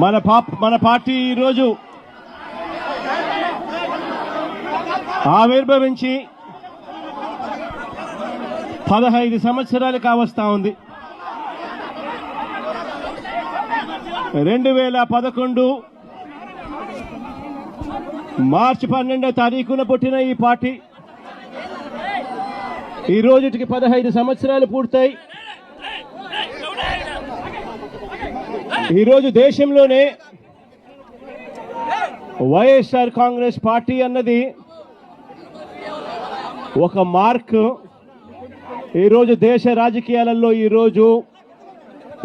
మన పార్టీ ఈరోజు ఆవిర్భవించి 15 సంవత్సరాలు కావస్తా ఉంది. 2011 మార్చి 12వ తారీఖున పుట్టిన ఈ పార్టీ ఈ రోజుకి 15 సంవత్సరాలు పూర్తయి ఈరోజు దేశంలోనే వైఎస్ఆర్ కాంగ్రెస్ పార్టీ అన్నది ఒక మార్క్. ఈరోజు దేశ రాజకీయాలలో ఈరోజు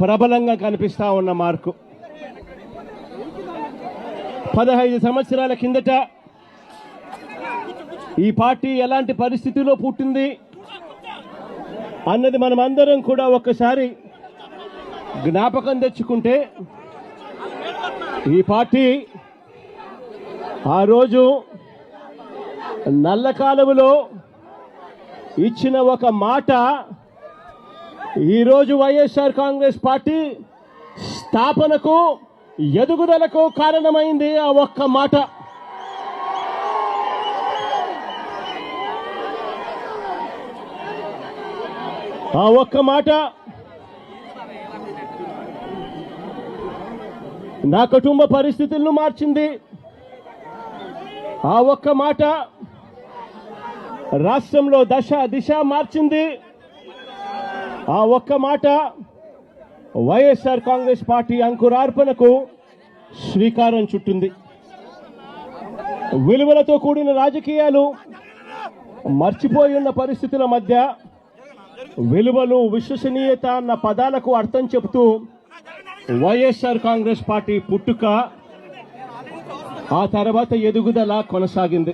ప్రబలంగా కనిపిస్తా ఉన్న మార్కు. 15 సంవత్సరాల కిందట ఈ పార్టీ ఎలాంటి పరిస్థితిలో పుట్టింది అన్నది మనమందరం కూడా ఒక్కసారి జ్ఞాపకం తెచ్చుకుంటే, ఈ పార్టీ ఆ రోజు నల్ల కాలువలో ఇచ్చిన ఒక మాట ఈరోజు వైఎస్ఆర్ కాంగ్రెస్ పార్టీ స్థాపనకు ఎదుగుదలకు కారణమైంది. ఆ ఒక్క మాట. ఆ ఒక్క మాట నా కుటుంబ పరిస్థితులను మార్చింది. ఆ ఒక్క మాట రాష్ట్రంలో దిశ మార్చింది. ఆ ఒక్క మాట వైఎస్ఆర్ కాంగ్రెస్ పార్టీ అంకురార్పణకు శ్రీకారం చుట్టింది. విలువలతో కూడిన రాజకీయాలు మర్చిపోయి ఉన్న పరిస్థితుల మధ్య విలువలు, విశ్వసనీయత అన్న పదాలకు అర్థం చెబుతూ వైఎస్ఆర్ కాంగ్రెస్ పార్టీ పుట్టుక, ఆ తర్వాత ఎదుగుదల కొనసాగింది.